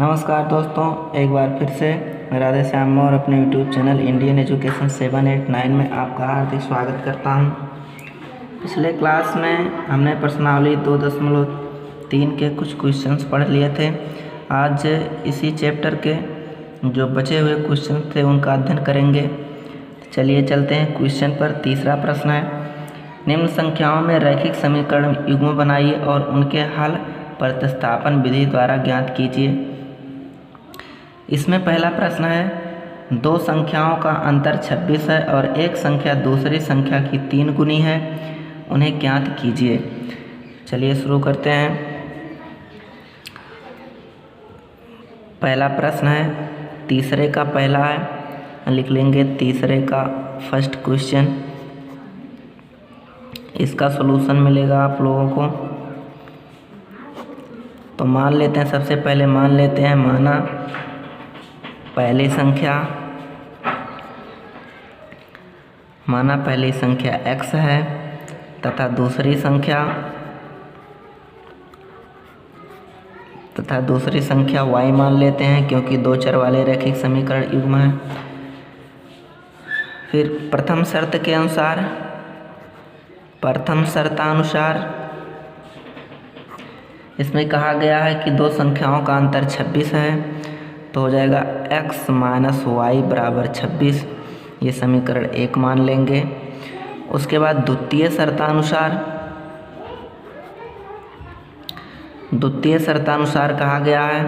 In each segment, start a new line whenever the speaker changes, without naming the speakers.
नमस्कार दोस्तों, एक बार फिर से मैं राधे श्याम और अपने YouTube चैनल इंडियन एजुकेशन 789 में आपका हार्दिक स्वागत करता हूं। पिछले क्लास में हमने प्रश्नावली 2.3 के कुछ क्वेश्चंस पढ़ लिए थे। आज इसी चैप्टर के जो बचे हुए क्वेश्चन थे उनका अध्ययन करेंगे। चलिए चलते हैं क्वेश्चन पर। तीसरा प्रश्न है, निम्न संख्याओं में रैखिक समीकरण युग्म बनाइए और उनके हल प्रतिस्थापन विधि द्वारा ज्ञात कीजिए। इसमें पहला प्रश्न है, दो संख्याओं का अंतर 26 है और एक संख्या दूसरी संख्या की 3 गुनी है, उन्हें ज्ञात कीजिए। चलिए शुरू करते हैं। पहला प्रश्न है, तीसरे का पहला है, लिख लेंगे तीसरे का फर्स्ट क्वेश्चन। इसका सॉल्यूशन मिलेगा आप लोगों को। तो मान लेते हैं, सबसे पहले मान लेते हैं, माना पहली संख्या x है तथा दूसरी संख्या y मान लेते हैं, क्योंकि दो चर वाले रैखिक समीकरण युग्म है। फिर प्रथम शर्तानुसार इसमें कहा गया है कि दो संख्याओं का अंतर 26 है, तो हो जाएगा x माइनस वाई बराबर 26। ये समीकरण 1 मान लेंगे। उसके बाद द्वितीय शर्तानुसार कहा गया है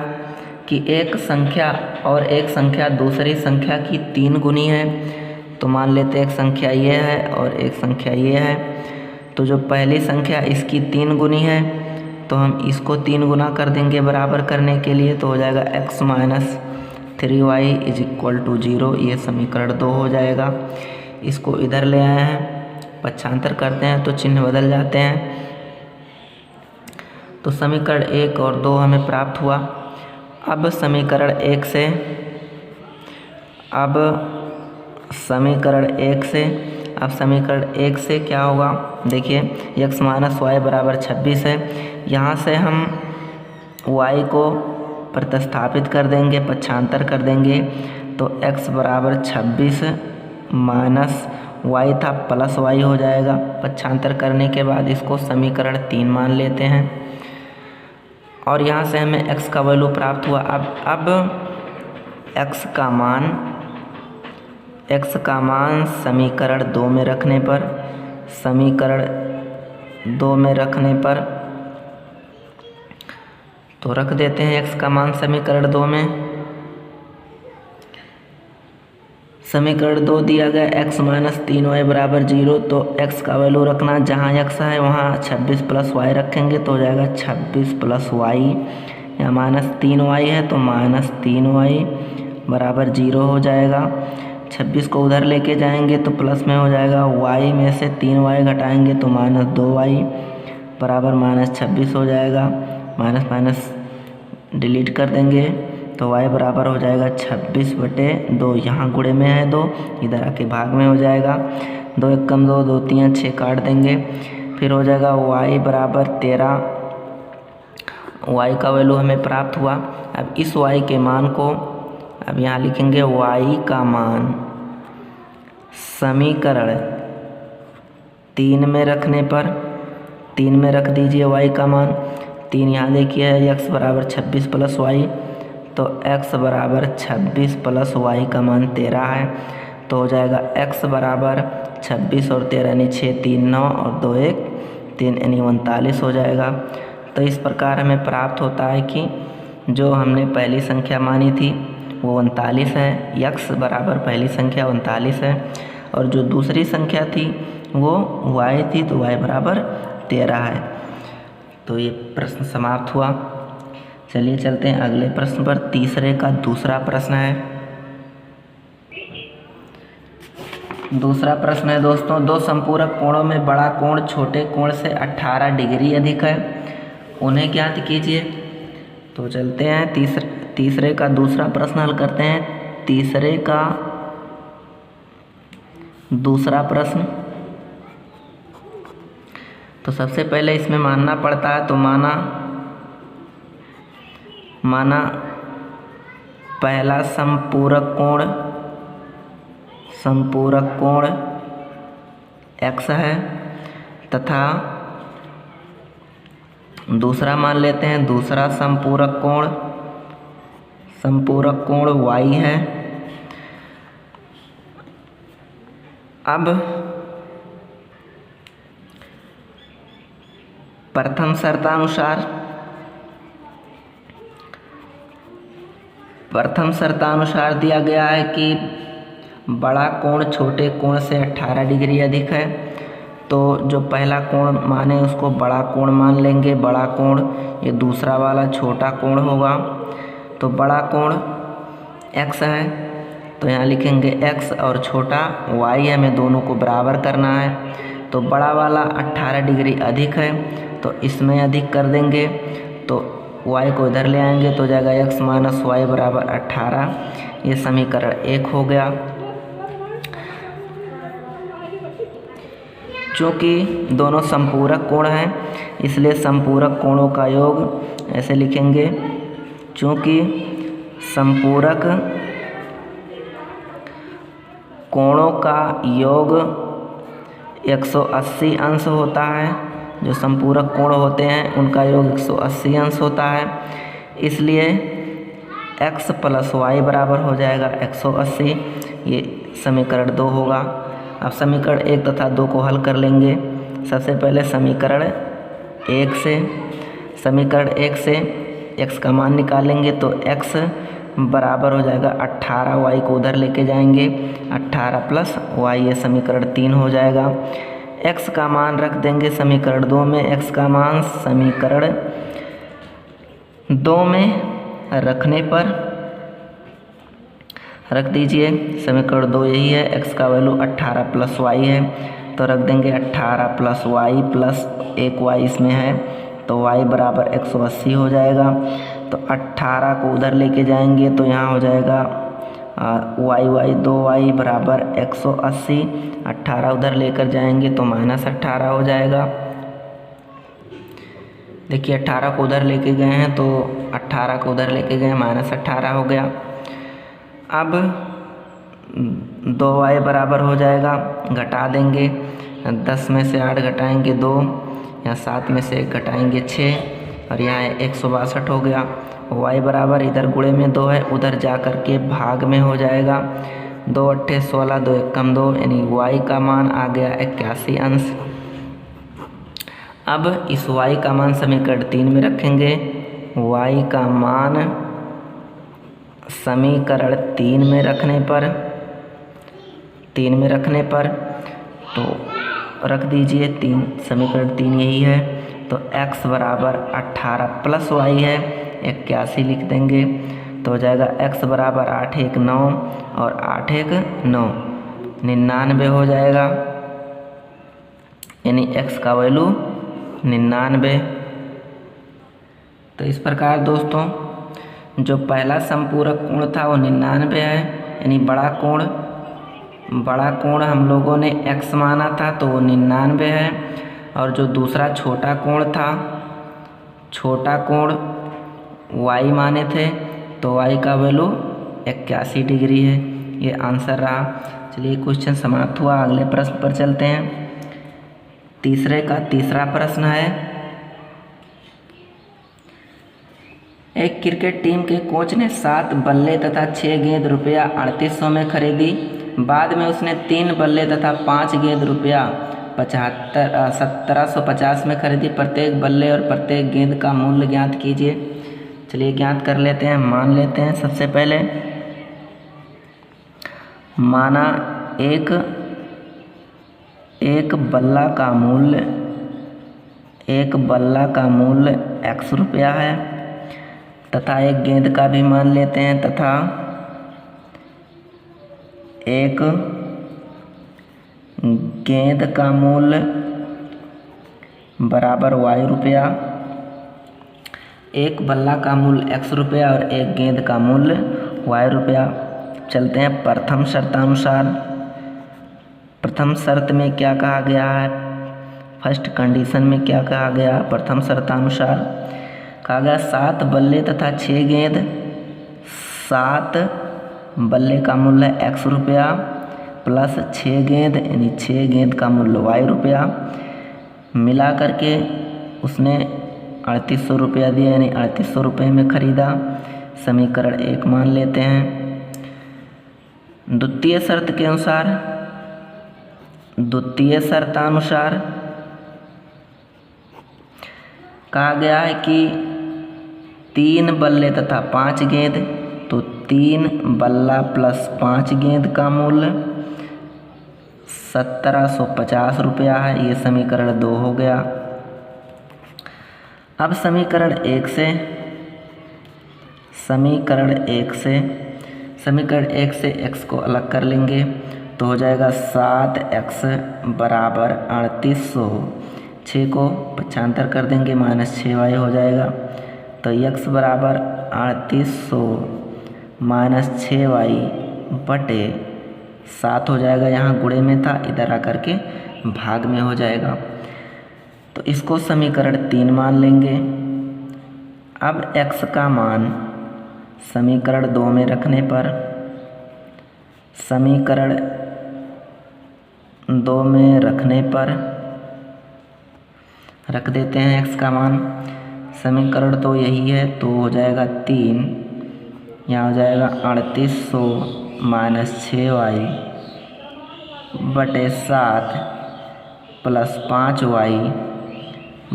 कि एक संख्या और एक संख्या दूसरी संख्या की 3 गुनी है। तो मान लेते हैं एक संख्या ये है और एक संख्या ये है। तो जो पहली संख्या इसकी 3 गुनी है, तो हम इसको 3 गुना कर देंगे बराबर करने के लिए। तो हो जाएगा x minus 3y is equal to 0। ये समीकरण 2 हो जाएगा। इसको इधर ले आए हैं, पक्षांतर करते हैं तो चिन्ह बदल जाते हैं। तो समीकरण 1 और 2 हमें प्राप्त हुआ। अब समीकरण 1 से क्या होगा, देखिए x माइनस वाई बराबर 26 है। यहाँ से हम y को प्रतिस्थापित कर देंगे, पक्षांतर कर देंगे। तो x बराबर 26 माइनस वाई था प्लस वाई हो जाएगा। पक्षांतर करने के बाद इसको समीकरण 3 मान लेते हैं और यहाँ से हमें x का वैल्यू प्राप्त हुआ। अब x का मान समीकरण 2 में रखने पर तो रख देते हैं x का मान समीकरण 2 में। समीकरण 2 दिया गया x माइनस 3y बराबर 0। तो x का वैल्यू रखना, जहाँ x है वहाँ 26 प्लस y रखेंगे तो हो जाएगा 26 प्लस y। यहाँ माइनस 3y है तो माइनस 3y बराबर 0 हो जाएगा। 26 को उधर लेके जाएंगे तो प्लस में हो जाएगा, y में से 3y घटाएंगे तो माइनस 2y बराबर माइनस 26 हो जाएगा। माइनस माइनस डिलीट कर देंगे तो y बराबर हो जाएगा 26/2। यहाँ गुणे में है 2, इधर आके भाग में हो जाएगा। 2 1 कम 2, 2 3 6 काट देंगे। फिर हो जाएगा y बराबर 13। y का वैल्यू हमें प्राप्त हुआ। अब इस y के मान को अब यहाँ लिखेंगे, y का मान समीकरण 3 में रखने पर 3 में रख दीजिए y का मान। 3 यहाँ देखिए है, x बराबर 26 प्लस y, तो x बराबर 26 प्लस y का मान 13 है। तो हो जाएगा x बराबर 26 और 13 यानी 6 3 9 और 2 1 3 यानी 39 हो जाएगा। तो इस प्रकार हमें प्राप्त होता है कि जो हमने पहली संख्या मानी थी वो 39 है, x बराबर पहली संख्या 39 है, और जो दूसरी संख्या थी वो y थी, तो y बराबर 13 है। तो ये प्रश्न समाप्त हुआ। चलिए चलते हैं अगले प्रश्न पर। तीसरे का दूसरा प्रश्न है। दूसरा प्रश्न है दोस्तों, दो संपूरक कोणों में बड़ा कोण छोटे कोण से 18 डिग्री अधिक है, उन्हें ज्ञात कीजिए। तो चलते हैं तीसरे का दूसरा प्रश्न हल करते हैं। तीसरे का दूसरा प्रश्न, तो सबसे पहले इसमें मानना पड़ता है। तो माना पहला संपूरक कोण x है तथा दूसरा मान लेते हैं दूसरा संपूरक कोण y है। अब प्रथम शर्तानुसार दिया गया है कि बड़ा कोण छोटे कोण से 18 डिग्री अधिक है, तो जो पहला कोण माने उसको बड़ा कोण मान लेंगे। बड़ा कोण ये दूसरा वाला छोटा कोण होगा। तो बड़ा कोण x है तो यहाँ लिखेंगे x और छोटा y है, हमें दोनों को बराबर करना है। तो बड़ा वाला 18 डिग्री अधिक है तो इसमें अधिक कर देंगे, तो y को इधर ले आएंगे तो हो जाएगा x माइनस वाई बराबर 18। ये समीकरण 1 हो गया। चूँकि दोनों संपूरक कोण हैं इसलिए संपूरक कोणों का योग ऐसे लिखेंगे, चूँकि संपूरक कोणों का योग 180 अंश होता है। जो संपूरक कोण होते हैं उनका योग 180 अंश होता है, इसलिए x प्लस वाई बराबर हो जाएगा 180। ये समीकरण 2 होगा। अब समीकरण 1 तथा 2 को हल कर लेंगे। सबसे पहले समीकरण 1 से x का मान निकालेंगे तो x बराबर हो जाएगा 18, y को उधर लेके जाएंगे 18 प्लस y, ये समीकरण 3 हो जाएगा। x का मान रख देंगे समीकरण 2 में। x का मान समीकरण 2 में रखने पर रख दीजिए। समीकरण 2 यही है, x का वैल्यू 18 प्लस y है तो रख देंगे 18 प्लस वाई प्लस 1y इसमें है तो y बराबर 180 हो जाएगा। तो 18 को उधर लेके जाएंगे तो यहाँ हो जाएगा y 2y बराबर 180। 18 उधर लेकर जाएंगे तो माइनस 18 हो जाएगा। देखिए 18 को उधर लेके गए हैं तो 18 को उधर लेके गए माइनस 18 हो गया। अब 2y बराबर हो जाएगा, घटा देंगे 10 में से 8 घटाएंगे 2, यहाँ 7 में से 1 घटाएंगे 6 और यहाँ 162 हो गया। y बराबर इधर गुणे में 2 है, उधर जा कर के भाग में हो जाएगा। 2 8 16, 2 1 कम 2, यानी y का मान आ गया 81 अंश। अब इस y का मान समीकरण 3 में रखेंगे। y का मान समीकरण 3 में रखने पर तो रख दीजिए 3, समीकरण 3 यही है। तो x बराबर 18 प्लस y है 81 लिख देंगे तो हो जाएगा x बराबर 8 1 9 और 8 1 9, 99 हो जाएगा, यानी x का वैल्यू 99। तो इस प्रकार दोस्तों जो पहला संपूरक कोण था वो 99 है, यानी बड़ा कोण हम लोगों ने x माना था तो वो 99 है। और जो दूसरा छोटा कोण y माने थे तो y का वैल्यू 81 डिग्री है। ये आंसर रहा। चलिए क्वेश्चन समाप्त हुआ। अगले प्रश्न पर चलते हैं। तीसरा प्रश्न है, एक क्रिकेट टीम के कोच ने 7 बल्ले तथा 6 गेंद रुपया 3800 में खरीदी। बाद में उसने 3 बल्ले तथा 5 गेंद रुपया 1750 में खरीदी। प्रत्येक बल्ले और प्रत्येक गेंद का मूल्य ज्ञात कीजिए। चलिए ज्ञात कर लेते हैं, मान लेते हैं। सबसे पहले माना एक बल्ला का मूल्य x रुपया है तथा एक गेंद का भी मान लेते हैं तथा एक गेंद का मूल्य बराबर y रुपया। एक बल्ला का मूल्य x रुपया और एक गेंद का मूल्य y रुपया। चलते हैं प्रथम शर्तानुसार। प्रथम शर्त में क्या कहा गया है, फर्स्ट कंडीशन में क्या कहा गया। प्रथम शर्तानुसार कहा गया 7 बल्ले तथा 6 गेंद 7 बल्ले का मूल्य x रुपया प्लस 6 गेंद यानी 6 गेंद का मूल्य y रुपया मिला करके उसने 3800 रुपया दिया यानी 3800 रुपये में ख़रीदा। समीकरण 1 मान लेते हैं। द्वितीय शर्तानुसार कहा गया है कि 3 बल्ले तथा 5 गेंद, तो 3 बल्ला प्लस 5 गेंद का मूल्य 1750 रुपया है। ये समीकरण 2 हो गया। अब समीकरण 1 से x को अलग कर लेंगे तो हो जाएगा 7x बराबर 3800। 6 को पक्षांतर कर देंगे -6y हो जाएगा। तो x बराबर 3800 -6y बटे 7 हो जाएगा। यहाँ गुणे में था, इधर आकर के भाग में हो जाएगा। तो इसको समीकरण 3 मान लेंगे। अब x का मान समीकरण 2 में रखने पर रख देते हैं x का मान। समीकरण तो यही है, तो हो जाएगा 3, यहाँ हो जाएगा 3800 -6y बटे 7 प्लस 5y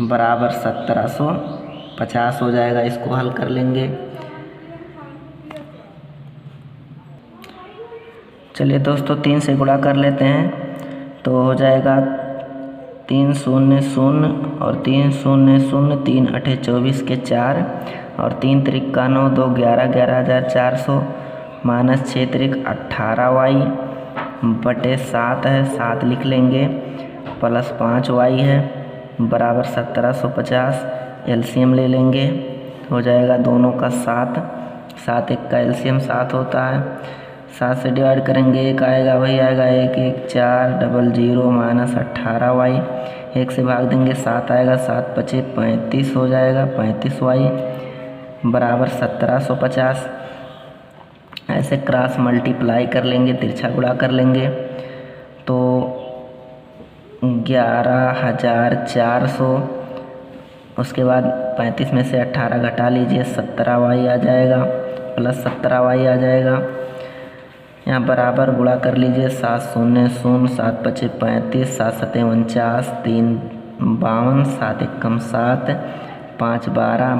बराबर 1750 हो जाएगा। इसको हल कर लेंगे। चलिए दोस्तों 3 से गुणा कर लेते हैं तो हो जाएगा 3 0 0 और 3 0 0, 3 8 24 के 4 और 3 त्रिक का 9, 2 11 11400 -6 त्रिक 18y बटे 7 है, 7 लिख लेंगे प्लस 5y है बराबर 1750। एलसीएम ले लेंगे, हो जाएगा दोनों का 7, 7 1 का एलसीएम 7 होता है। 7 से डिवाइड करेंगे 1 आएगा, वही आएगा 1 1 4 00 -18y। 1 से भाग देंगे 7 आएगा, 7 5 35 हो जाएगा, 35y बराबर 1750। ऐसे क्रॉस मल्टीप्लाई कर लेंगे, तिरछा गुणा कर लेंगे तो 11400। उसके बाद 35 में से 18 घटा लीजिए, 17y आ जाएगा प्लस 17y आ जाएगा। यहाँ बराबर गुणा कर लीजिए, 7 0 0, 7 5 35, 7 7 49, 3 52, 7 1 7, 5 12,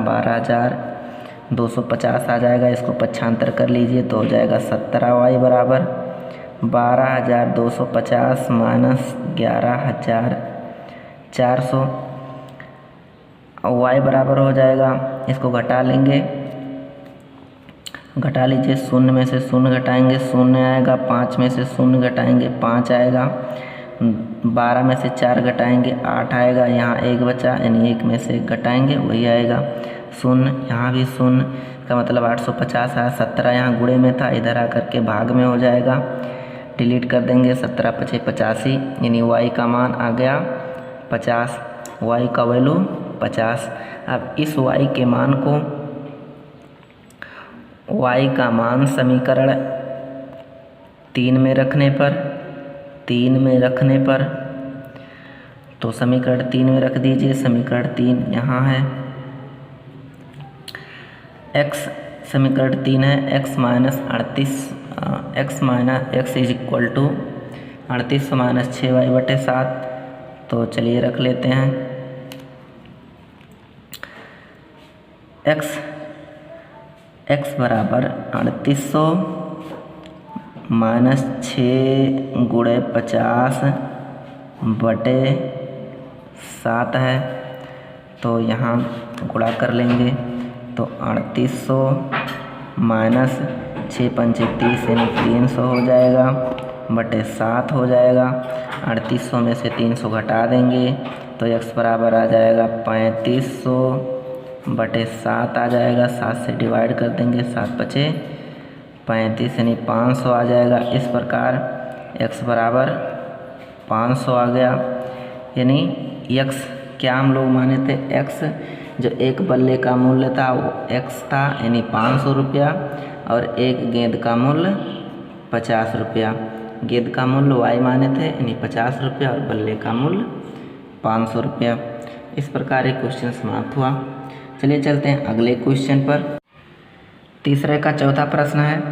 12250 आ जाएगा। इसको पक्षांतर कर लीजिए तो हो जाएगा 17y बराबर 12250 -11400 और y बराबर हो जाएगा, इसको घटा लेंगे, घटा लीजिए। 0 में से 0 घटाएंगे 0 आएगा, 5 में से 0 घटाएंगे 5 आएगा, 12 में से 4 घटाएंगे 8 आएगा, यहाँ 1 बचा यानी 1 में से घटाएंगे वही आएगा 0, यहाँ भी 0 का मतलब 850 आया। 17 यहाँ गुणे में था, इधर आकर के भाग में हो जाएगा, डिलीट कर देंगे। 17 5 85 यानी y का मान आ गया 50, y का वैल्यू 50। अब इस y के मान को समीकरण 3 में रखने पर तो समीकरण 3 में रख दीजिए। समीकरण 3 यहाँ है, x समीकरण 3 है, x is equal to 3800 -6y बटे 7। तो चलिए रख लेते हैं। x बराबर 3800 -6 गुणे 50 बटे 7 है, तो यहाँ गुणा कर लेंगे तो 3800 -6 5 30 यानी 300 हो जाएगा बटे 7 हो जाएगा। 3800 में से 300 घटा देंगे तो x बराबर आ जाएगा 3500 बटे 7 आ जाएगा। 7 से डिवाइड कर देंगे, 7 5 35 यानी 500 आ जाएगा। इस प्रकार x बराबर 500 आ गया, यानी x क्या हम लोग माने थे, x जो एक बल्ले का मूल्य था वो x था यानी 500 रुपया, और एक गेंद का मूल्य 50 रुपया। गेंद का मूल्य y माने थे यानी 50 रुपया और बल्ले का मूल्य 500 रुपया। इस प्रकार एक क्वेश्चन समाप्त हुआ। चलिए चलते हैं अगले क्वेश्चन पर। तीसरे का चौथा प्रश्न है,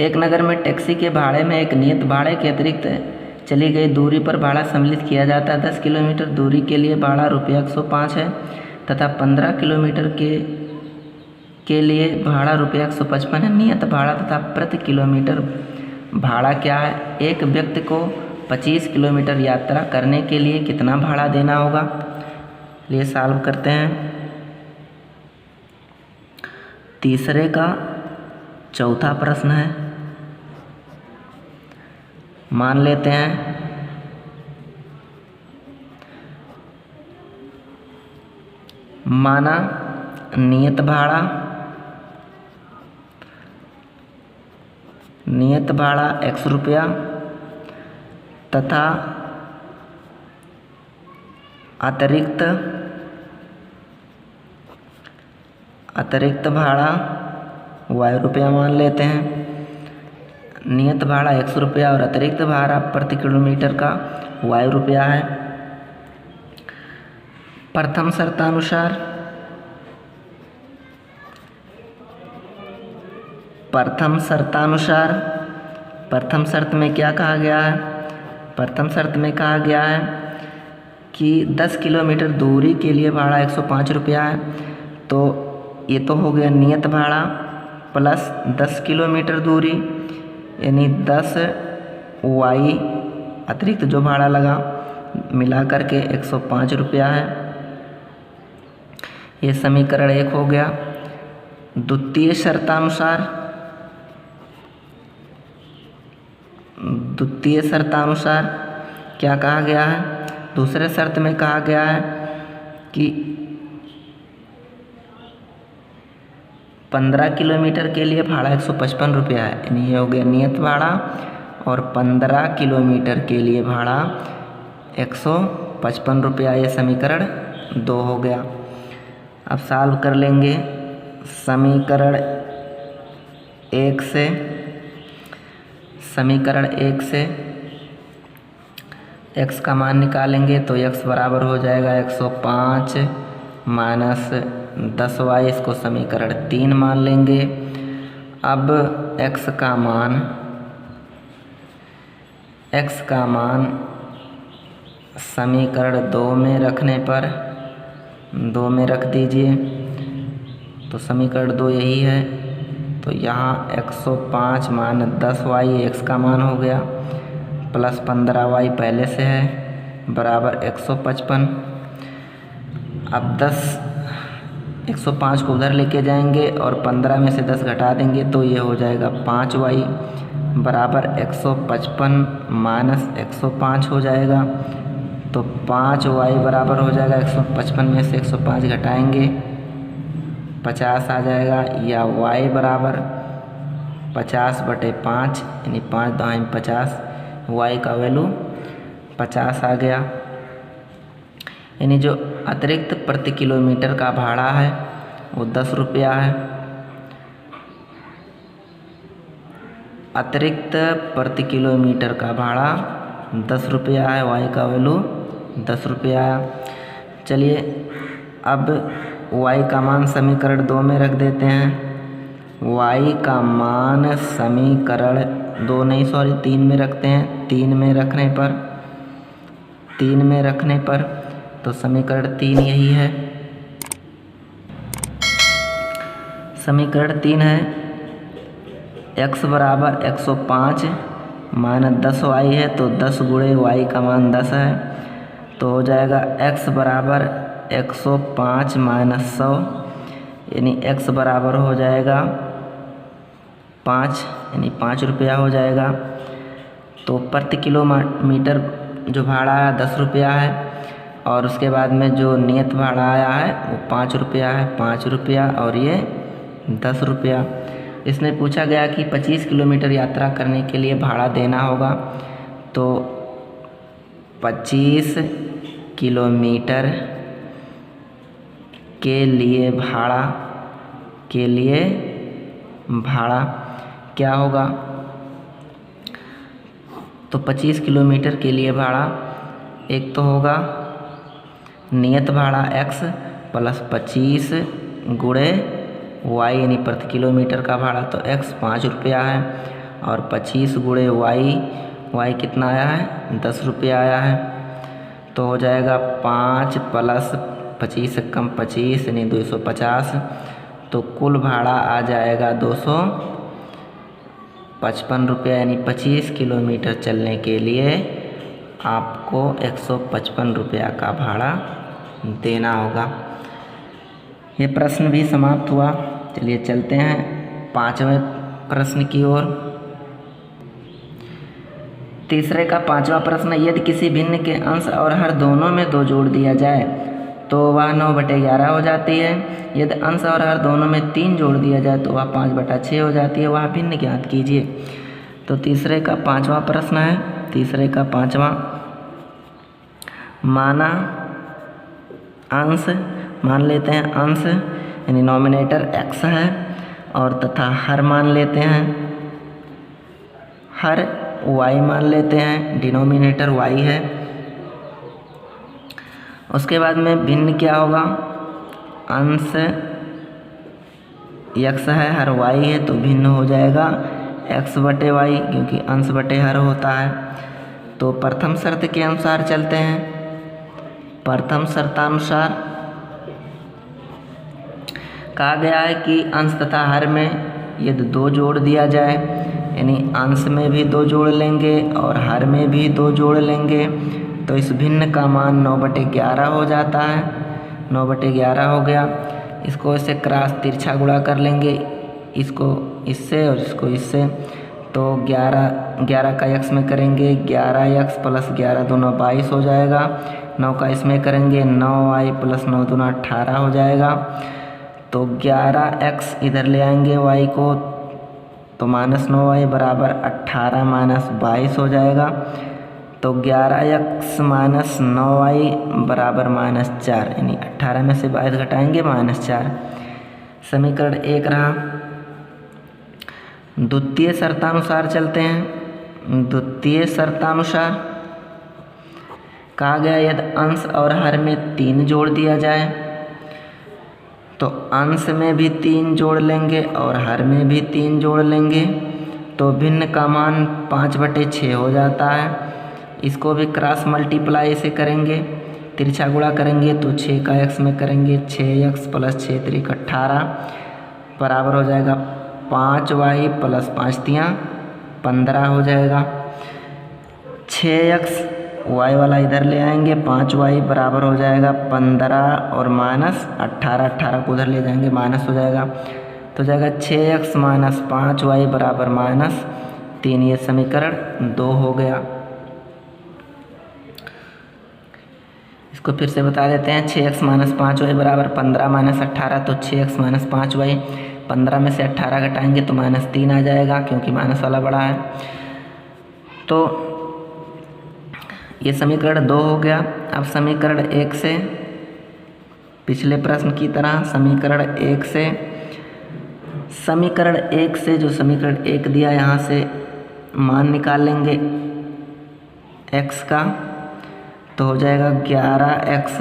एक नगर में टैक्सी के भाड़े में एक नियत भाड़े के अतिरिक्त चली गई दूरी पर भाड़ा सम्मिलित किया जाता है। 10 किलोमीटर दूरी के लिए भाड़ा रुपया 105 है तथा 15 किलोमीटर के लिए भाड़ा रुपया 155 है। नियत भाड़ा तथा प्रति किलोमीटर भाड़ा क्या है? एक व्यक्ति को 25 किलोमीटर यात्रा करने के लिए कितना भाड़ा देना होगा? लिए सॉल्व करते हैं। तीसरे का चौथा प्रश्न है, मान लेते हैं माना नियत भाड़ा x रुपया तथा अतिरिक्त भाड़ा y रुपया मान लेते हैं। नियत भाड़ा x रुपया और अतिरिक्त भाड़ा प्रति किलोमीटर का y रुपया है। प्रथम शर्त में क्या कहा गया है? प्रथम शर्त में कहा गया है कि 10 किलोमीटर दूरी के लिए भाड़ा 105 रुपया है। तो ये तो हो गया नियत भाड़ा प्लस 10 किलोमीटर दूरी यानी 10 y अतिरिक्त जो भाड़ा लगा मिला करके 105 रुपया है। ये समीकरण 1 हो गया। द्वितीय शर्तानुसार क्या कहा गया है? दूसरे शर्त में कहा गया है कि 15 किलोमीटर के लिए भाड़ा 155 रुपया है। यानी ये हो गया नियत भाड़ा और 15 किलोमीटर के लिए भाड़ा 155 रुपया। ये समीकरण 2 हो गया। अब सॉल्व कर लेंगे समीकरण 1 से x का मान निकालेंगे तो x बराबर हो जाएगा 105 माइनस 10y। इसको समीकरण 3 मान लेंगे। अब x का मान समीकरण 2 में रखने पर 2 में रख दीजिए तो समीकरण 2 यही है। तो यहाँ 105 माइनस 10y x का मान हो गया प्लस 15y पहले से है बराबर 155। अब 105 को उधर लेके जाएंगे और 15 में से 10 घटा देंगे तो ये हो जाएगा 5y बराबर 155 माइनस 105 हो जाएगा। तो 5y बराबर हो जाएगा 155 में से 105 घटाएंगे 50 आ जाएगा, या y बराबर 50/5 यानी 5 दाएँ 50, y का वैल्यू 50 आ गया। यानी जो अतिरिक्त प्रति किलोमीटर का भाड़ा है वो 10 रुपया है। अतिरिक्त प्रति किलोमीटर का भाड़ा 10 रुपया है, y का वैल्यू 10 रुपया है। चलिए अब y का मान समीकरण 2 में रख देते हैं। y का मान समीकरण 3 में रखते हैं। 3 में रखने पर तो समीकरण 3 यही है। समीकरण 3 है x बराबर 105 माइनस 10y है तो 10 गुणे y का मान 10 है तो हो जाएगा x बराबर 105 माइनस 100 यानी x बराबर हो जाएगा 5 यानी 5 रुपया हो जाएगा। तो प्रति किलोमीटर जो भाड़ा है 10 रुपया है और उसके बाद में जो नियत भाड़ा आया है वो 5 रुपया है। 5 रुपया और ये 10 रुपया। इसमें पूछा गया कि 25 किलोमीटर यात्रा करने के लिए भाड़ा देना होगा। तो 25 किलोमीटर के लिए भाड़ा के लिए भाड़ा क्या होगा, तो 25 किलोमीटर के लिए भाड़ा एक तो होगा नियत भाड़ा x प्लस 25 गुणे y यानी प्रति किलोमीटर का भाड़ा, तो x 5 रुपया है और 25 गुणे y कितना आया है 10 रुपया आया है। तो हो जाएगा 5 प्लस 25 से कम 25 यानी 250, तो कुल भाड़ा आ जाएगा 255 रुपया, यानी 25 किलोमीटर चलने के लिए आपको 155 रुपया का भाड़ा देना होगा। ये प्रश्न भी समाप्त हुआ। चलिए चलते हैं 5वें प्रश्न की ओर। तीसरे का 5वां प्रश्न, यदि किसी भिन्न के अंश और हर दोनों में 2 जोड़ दिया जाए तो वह 9/11 हो जाती है। यदि अंश और हर दोनों में 3 जोड़ दिया जाए तो वह 5/6 हो जाती है। वह भिन्न ज्ञात कीजिए। तो तीसरे का 5वां प्रश्न है। तीसरे का 5वां, माना अंश, मान लेते हैं अंश यानी नॉमिनेटर x है और तथा हर मान लेते हैं, हर y मान लेते हैं, डिनोमिनेटर y है। उसके बाद में भिन्न क्या होगा, अंश x है हर y है तो भिन्न हो जाएगा x/y, क्योंकि अंश बटे हर होता है। तो प्रथम शर्त के अनुसार चलते हैं। प्रथम शर्तानुसार कहा गया है कि अंश तथा हर में यदि 2 जोड़ दिया जाए, यानी अंश में भी 2 जोड़ लेंगे और हर में भी 2 जोड़ लेंगे, तो इस भिन्न का मान 9/11 हो जाता है। 9/11 हो गया। इसको ऐसे क्रॉस तिरछा गुणा कर लेंगे, इसको इससे और इसको इससे, तो 11 का x में करेंगे 11x प्लस 11 दूना 22 हो जाएगा। 9 का इसमें करेंगे 9y प्लस 9 दूना 18 हो जाएगा। तो 11x इधर ले आएंगे y को, तो -9y बराबर 18 माइनस 22 हो जाएगा। तो 11x माइनस 9y बराबर -4, यानी 18 में से 22 घटाएंगे -4। समीकरण 1 रहा। द्वितीय शर्तानुसार चलते हैं। द्वितीय शर्तानुसार कहा गया यदि अंश और हर में 3 जोड़ दिया जाए, तो अंश में भी 3 जोड़ लेंगे और हर में भी 3 जोड़ लेंगे, तो भिन्न का मान 5/6 हो जाता है। इसको भी क्रॉस मल्टीप्लाई से करेंगे, तिरछा गुणा करेंगे, तो 6 का x में करेंगे 6x प्लस 6 3 18 बराबर हो जाएगा 5y प्लस 5 3 15 हो जाएगा। 6x y वाला इधर ले आएंगे, 5y बराबर हो जाएगा 15 और माइनस 18 को उधर ले जाएंगे, माइनस हो जाएगा। तो जाएगा 6x माइनस 5y बराबर -3। ये समीकरण 2 हो गया। इसको फिर से बता देते हैं। 6x माइनस 5y बराबर 15 माइनस 18, तो 6x माइनस 5y, 15 में से 18 घटाएंगे तो -3 आ जाएगा, क्योंकि माइनस वाला बड़ा है। तो ये समीकरण 2 हो गया। अब समीकरण 1 से, पिछले प्रश्न की तरह समीकरण 1 से जो समीकरण 1 दिया, यहाँ से मान निकाल लेंगे x का, तो हो जाएगा 11x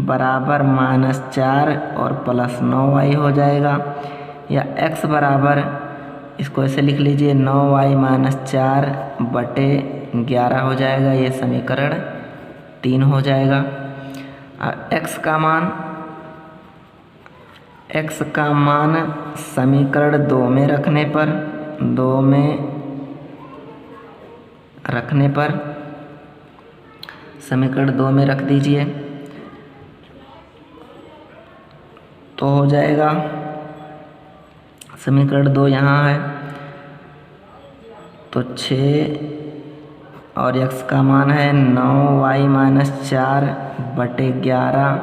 बराबर -4 और प्लस 9y हो जाएगा, या x बराबर, इसको ऐसे लिख लीजिए 9y माइनस 4 बटे 11 हो जाएगा। ये समीकरण 3 हो जाएगा। x का मान समीकरण 2 में रखने पर समीकरण 2 में रख दीजिए, तो हो जाएगा समीकरण 2 यहाँ है, तो 6 और x का मान है 9y माइनस 4 बटे 11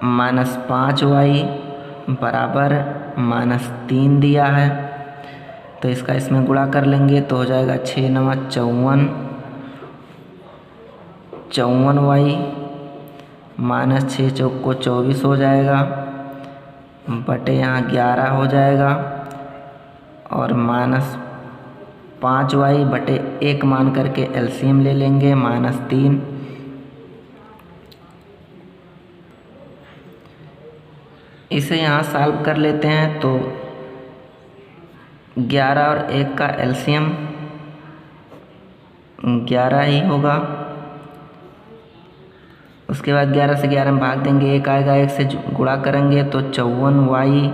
माइनस 5y बराबर -3 दिया है। तो इसका इसमें गुणा कर लेंगे, तो हो जाएगा 6 9 54y माइनस 6 चौक को 24 हो जाएगा, बटे यहाँ 11 हो जाएगा और -5y बटे 1 मान करके एलसीएम ले लेंगे -3। इसे यहाँ सॉल्व कर लेते हैं तो 11 और 1 का एलसीएम 11 ही होगा। उसके बाद 11 से 11 में भाग देंगे, 1 आएगा, 1 से गुणा करेंगे तो 54y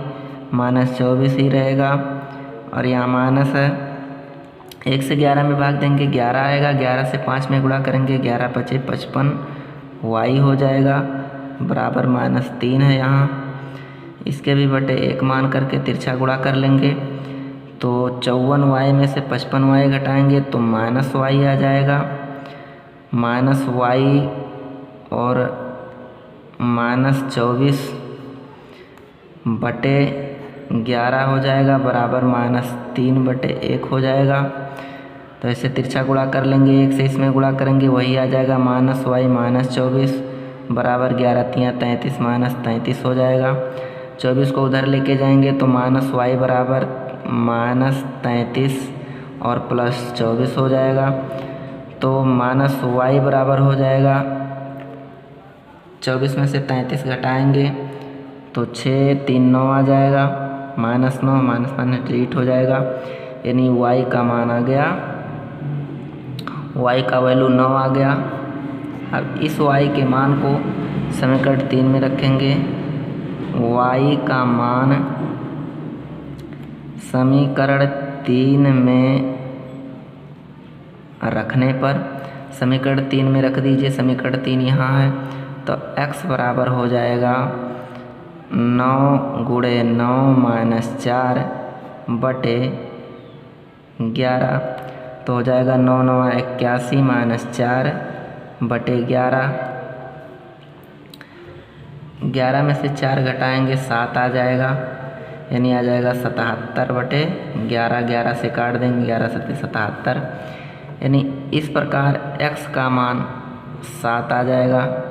-24 ही रहेगा और यहाँ माइनस है। 1 से 11 में भाग देंगे, 11 आएगा, 11 से 5 में गुणा करेंगे, 11 बचे 55y हो जाएगा बराबर -3 है यहाँ। इसके भी बटे 1 मान करके तिरछा गुणा कर लेंगे तो 54y में से 55y घटाएंगे तो -y आ जाएगा। -y और -24 बटे 11 हो जाएगा बराबर -3 बटे 1 हो जाएगा। तो ऐसे तिरछा गुणा कर लेंगे, 1 से इसमें गुणा करेंगे वही आ जाएगा -y -24 बराबर 11 तियाँ 33 -33 हो जाएगा। 24 को उधर लेके जाएंगे तो -y बराबर -33 और +24 हो जाएगा। तो -y बराबर हो जाएगा 24 में से 33 घटाएंगे तो 6 3 9 आ जाएगा, -9 डिलीट हो जाएगा, यानी y का मान आ गया, y का वैल्यू 9 आ गया। अब इस y के मान को समीकरण 3 में रखेंगे। y का मान समीकरण 3 में रखने पर, समीकरण 3 में रख दीजिए, समीकरण 3 यहाँ है तो x बराबर हो जाएगा 9 गुणे 9 - 4 बटे 11 तो हो जाएगा 9 9 81 -4 बटे 11। 11 में से 4 घटाएंगे 7 आ जाएगा, यानी आ जाएगा 77 बटे 11। 11 से काट देंगे, 11 7 77, यानी इस प्रकार x का मान 7 आ जाएगा,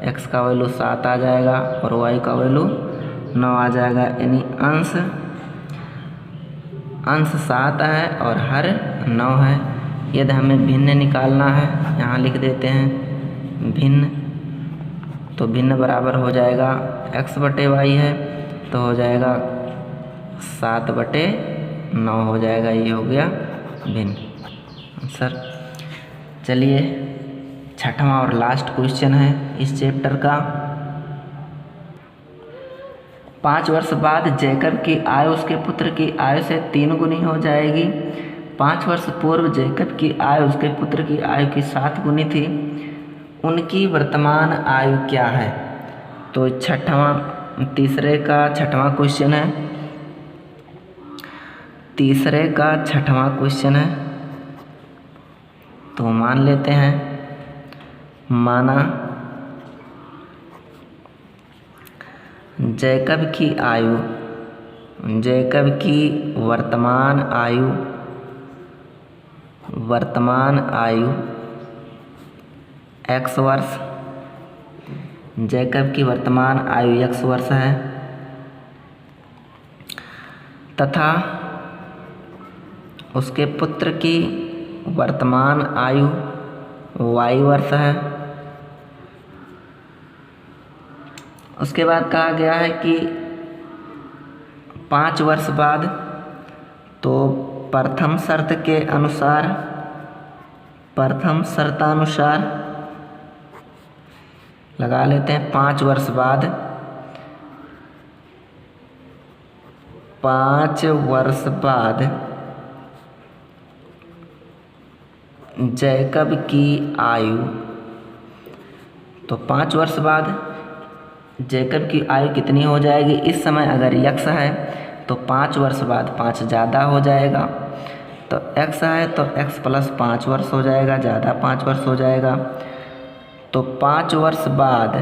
x का वैल्यू 7 आ जाएगा और y का वैल्यू 9 आ जाएगा, यानी अंश 7 है और हर 9 है। यदि हमें भिन्न निकालना है, यहाँ लिख देते हैं भिन्न, तो भिन्न बराबर हो जाएगा x बटे y है तो हो जाएगा 7 बटे 9 हो जाएगा, ये हो गया भिन्न सर। चलिए छठवां और लास्ट क्वेश्चन है इस चैप्टर का। 5 वर्ष बाद जैकब की आयु उसके पुत्र की आयु से 3 गुनी हो जाएगी। 5 वर्ष पूर्व जैकब की आयु उसके पुत्र की आयु की 7 गुनी थी। उनकी वर्तमान आयु क्या है? तो तीसरे का छठवां क्वेश्चन है। तीसरे का छठवां क्वेश्चन है तो मान लेते हैं, माना जैकब की आयु, जैकब की वर्तमान आयु x वर्ष, जैकब की वर्तमान आयु x वर्ष है तथा उसके पुत्र की वर्तमान आयु y वर्ष है। उसके बाद कहा गया है कि 5 वर्ष बाद, तो प्रथम शर्तानुसार लगा लेते हैं 5 वर्ष बाद, 5 वर्ष बाद जैकब की आयु, तो 5 वर्ष बाद जैकब की आयु कितनी हो जाएगी? इस समय अगर x है तो 5 वर्ष बाद 5 ज़्यादा हो जाएगा, तो x है तो x प्लस 5 वर्ष हो जाएगा, ज़्यादा 5 वर्ष हो जाएगा। तो 5 वर्ष बाद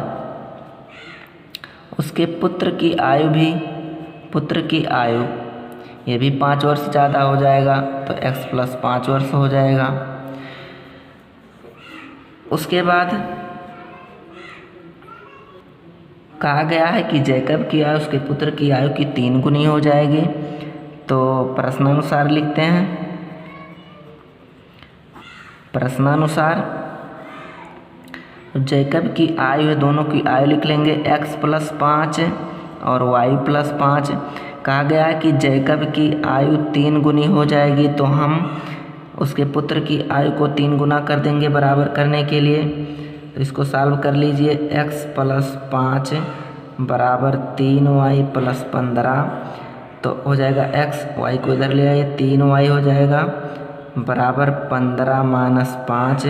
उसके पुत्र की आयु ये भी 5 वर्ष ज़्यादा हो जाएगा, तो x प्लस 5 वर्ष हो जाएगा। उसके बाद कहा गया है कि जैकब की आयु उसके पुत्र की आयु की 3 गुनी हो जाएगी। तो प्रश्नानुसार लिखते हैं। प्रश्नानुसार जैकब की आयु है, दोनों की आयु लिख लेंगे x + 5 और y + 5। कहा गया है कि जैकब की आयु 3 गुनी हो जाएगी, तो हम उसके पुत्र की आयु को 3 गुना कर देंगे बराबर करने के लिए। तो इसको सॉल्व कर लीजिए। x + 5 बराबर 3y + 15, तो हो जाएगा x, y को इधर ले आइए, 3y हो जाएगा बराबर 15 - 5,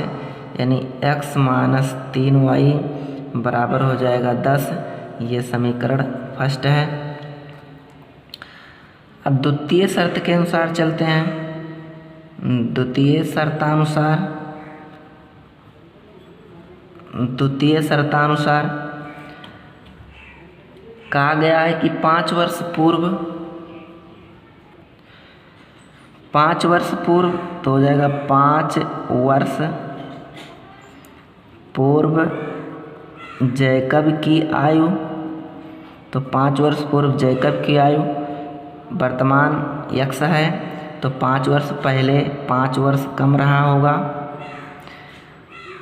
यानी x - 3y बराबर हो जाएगा 10। ये समीकरण फर्स्ट है। अब द्वितीय शर्त के अनुसार चलते हैं। द्वितीय शर्तानुसार कहा गया है कि 5 वर्ष पूर्व तो हो जाएगा 5 वर्ष पूर्व जैकब की आयु, तो 5 वर्ष पूर्व जैकब की आयु वर्तमान x है, तो 5 वर्ष पहले 5 वर्ष कम रहा होगा।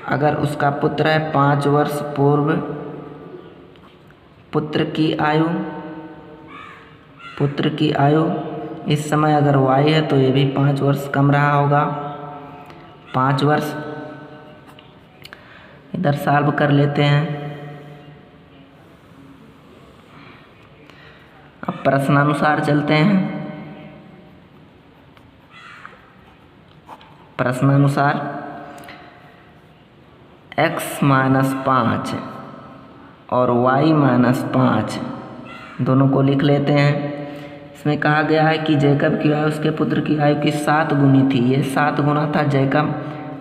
अगर उसका पुत्र है 5 वर्ष पूर्व पुत्र की आयु इस समय अगर y है तो ये भी 5 वर्ष कम रहा होगा। 5 वर्ष इधर सॉल्व कर लेते हैं। अब प्रश्नानुसार चलते हैं। प्रश्नानुसार x - 5 और y - 5 दोनों को लिख लेते हैं। इसमें कहा गया है कि जैकब की आयु उसके पुत्र की आयु की 7 गुनी थी। ये 7 गुना था जैकब,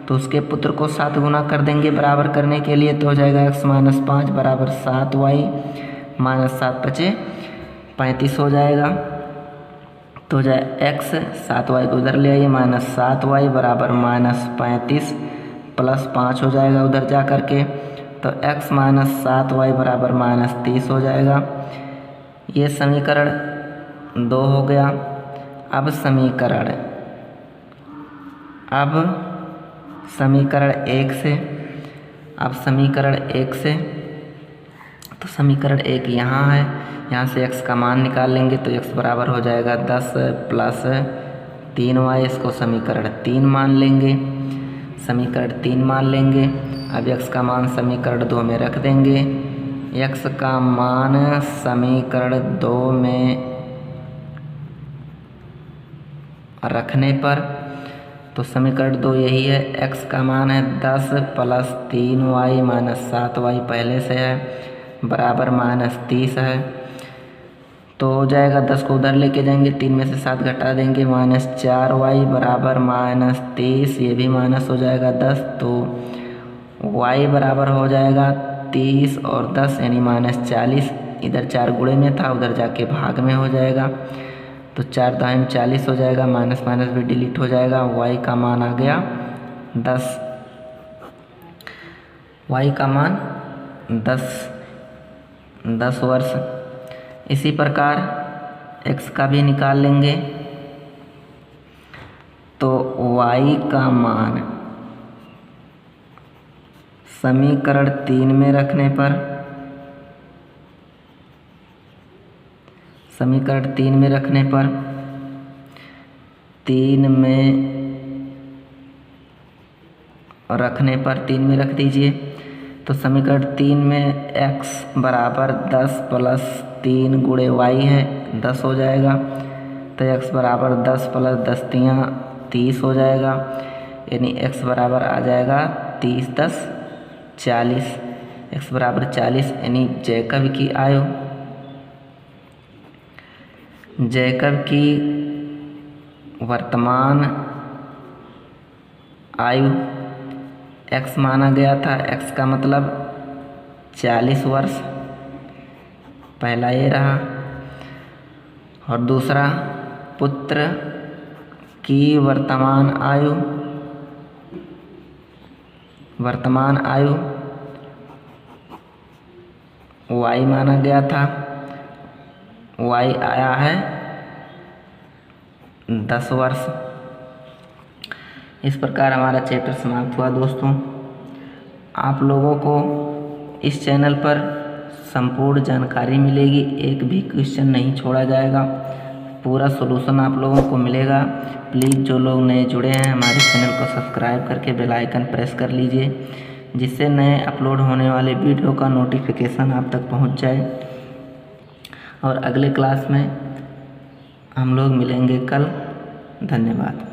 तो उसके पुत्र को 7 गुना कर देंगे बराबर करने के लिए। तो हो जाएगा x - 5 बराबर 7y - 7 × 35 हो जाएगा। तो हो जाए x, 7y को उधर ले आइए, -7y बराबर -35 + 5 हो जाएगा उधर जा कर के। तो x - 7y बराबर -30 हो जाएगा। ये समीकरण 2 हो गया। अब समीकरण 1 से, तो समीकरण 1 यहाँ है, यहाँ से x का मान निकाल लेंगे तो x बराबर हो जाएगा 10 + 3y। इसको समीकरण 3 मान लेंगे। अब x का मान समीकरण 2 में रख देंगे। x का मान समीकरण 2 में रखने पर, तो समीकरण 2 यही है। x का मान है 10 + 3y - 7y पहले से है बराबर -30 है। तो हो जाएगा 10 को उधर लेके जाएंगे, 3 में से 7 घटा देंगे, -4y बराबर -30, ये भी माइनस हो जाएगा 10। तो y बराबर हो जाएगा 30 और 10 यानी -40। इधर 4 गुणे में था, उधर जाके भाग में हो जाएगा। तो 4 × 2 = 40 हो जाएगा, माइनस भी डिलीट हो जाएगा। y का मान आ गया 10। y का मान 10 वर्ष। इसी प्रकार x का भी निकाल लेंगे। तो y का मान समीकरण 3 में रखने पर, समीकरण 3 में रखने पर 3 में रख दीजिए। तो समीकरण 3 में x बराबर 10 + 3 × y है, 10 हो जाएगा। तो x बराबर 10 + 10 = 30 हो जाएगा, यानी x बराबर आ जाएगा 30 × 10 = 40। x बराबर 40 यानी जैकब की वर्तमान आयु x माना गया था। x का मतलब 40 वर्ष, पहला ये रहा। और दूसरा पुत्र की वर्तमान y माना गया था, y आया है 10 वर्ष। इस प्रकार हमारा चैप्टर समाप्त हुआ दोस्तों। आप लोगों को इस चैनल पर संपूर्ण जानकारी मिलेगी, एक भी क्वेश्चन नहीं छोड़ा जाएगा, पूरा सॉल्यूशन आप लोगों को मिलेगा। प्लीज़ जो लोग नए जुड़े हैं हमारे चैनल को सब्सक्राइब करके बेल आइकन प्रेस कर लीजिए, जिससे नए अपलोड होने वाले वीडियो का नोटिफिकेशन आप तक पहुंच जाए। और अगले क्लास में हम लोग मिलेंगे कल। धन्यवाद।